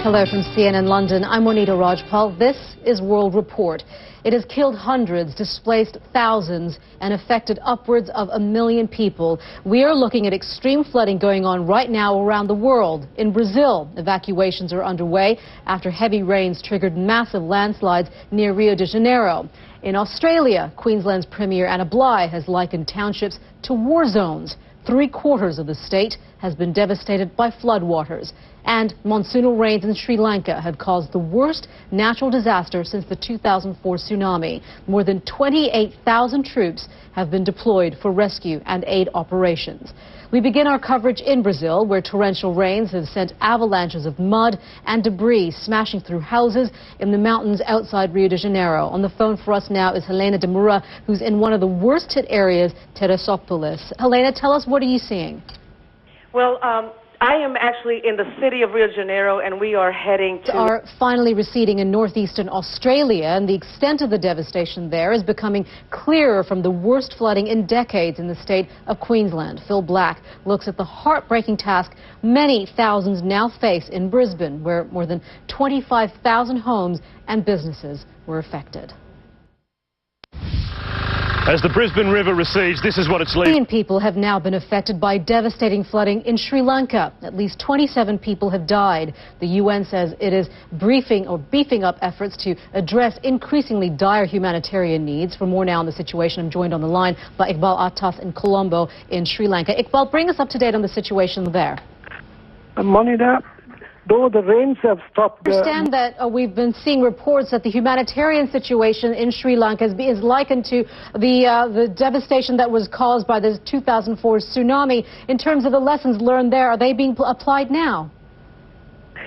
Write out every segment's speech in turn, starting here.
Hello from CNN London. I'm Monita Rajpal. This is World Report. It has killed hundreds, displaced thousands, and affected upwards of 1 million people. We are looking at extreme flooding going on right now around the world. In Brazil, evacuations are underway after heavy rains triggered massive landslides near Rio de Janeiro. In Australia, Queensland's Premier Anna Bligh has likened townships to war zones. 3/4 of the state has been devastated by floodwaters. And monsoonal rains in Sri Lanka have caused the worst natural disaster since the 2004 tsunami. More than 28,000 troops have been deployed for rescue and aid operations. We begin our coverage in Brazil, where torrential rains have sent avalanches of mud and debris smashing through houses in the mountains outside Rio de Janeiro. On the phone for us now is Helena de Moura, who's in one of the worst hit areas, Teresópolis. Helena, tell us, what are you seeing? Well, I am actually in the city of Rio de Janeiro, and we are heading to... are finally receding in northeastern Australia, and the extent of the devastation there is becoming clearer from the worst flooding in decades in the state of Queensland. Phil Black looks at the heartbreaking task many thousands now face in Brisbane, where more than 25,000 homes and businesses were affected. As the Brisbane River recedes, this is what it's leaving. 1 million people have now been affected by devastating flooding in Sri Lanka. At least 27 people have died. The UN says it is beefing up efforts to address increasingly dire humanitarian needs. For more now on the situation, I'm joined on the line by Iqbal Atas in Colombo in Sri Lanka. Iqbal, bring us up to date on the situation there. Monita, though the rains have stopped... I understand that we've been seeing reports that the humanitarian situation in Sri Lanka is likened to the devastation that was caused by the 2004 tsunami. In terms of the lessons learned there, are they being applied now?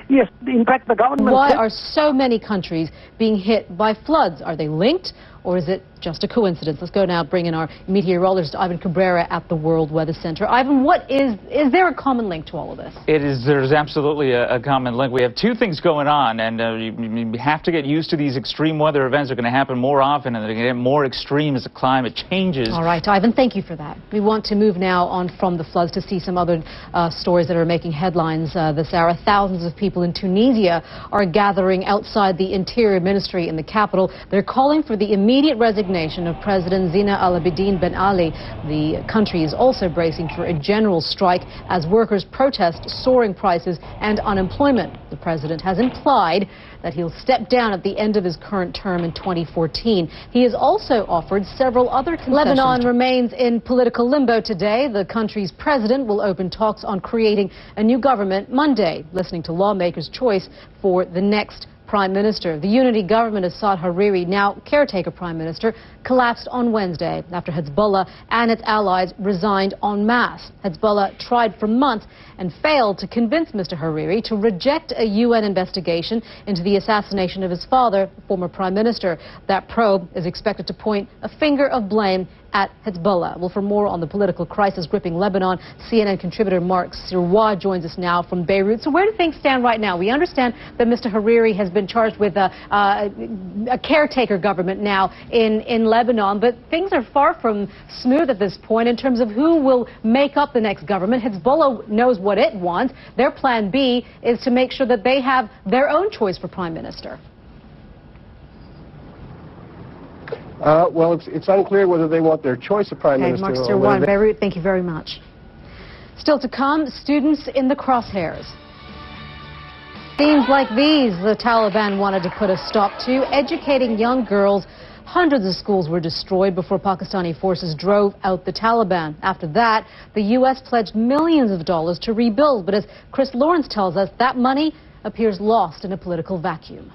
Yes, in fact, the government... Why are so many countries being hit by floods? Are they linked, or is it just a coincidence? Let's go now, bring in our meteorologist, Ivan Cabrera, at the World Weather Center. Ivan, is there a common link to all of this? There's absolutely a common link. We have two things going on, and you have to get used to these extreme weather events. They're going to happen more often, and they're going to get more extreme as the climate changes. All right, Ivan, thank you for that. We want to move now on from the floods to see some other stories that are making headlines this hour. Thousands of people in Tunisia are gathering outside the Interior Ministry in the capital. They're calling for the immediate resignation of President Zine Al Abidine Ben Ali. The country is also bracing for a general strike as workers protest soaring prices and unemployment. The president has implied that he'll step down at the end of his current term in 2014. He has also offered several other concessions. Lebanon remains in political limbo today. The country's president will open talks on creating a new government Monday, listening to lawmakers' choice for the next Prime Minister. The unity government of Saad Hariri, now caretaker Prime Minister, collapsed on Wednesday after Hezbollah and its allies resigned en masse. Hezbollah tried for months and failed to convince Mr. Hariri to reject a UN investigation into the assassination of his father, former Prime Minister. That probe is expected to point a finger of blame at Hezbollah. Well, for more on the political crisis gripping Lebanon, CNN contributor Mark Sirois joins us now from Beirut. So where do things stand right now? We understand that Mr. Hariri has been charged with a caretaker government now in Lebanon, but things are far from smooth at this point in terms of who will make up the next government. Hezbollah knows what it wants. Their plan B is to make sure that they have their own choice for Prime Minister. Well, it's unclear whether they want their choice of Prime Minister. Mark Sirois, Beirut, thank you very much. Still to come, students in the crosshairs. Themes like these the Taliban wanted to put a stop to, educating young girls. Hundreds of schools were destroyed before Pakistani forces drove out the Taliban. After that, the U.S. pledged millions of dollars to rebuild. But as Chris Lawrence tells us, that money appears lost in a political vacuum.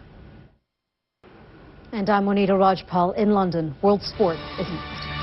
And I'm Monita Rajpal in London. World Sport is next.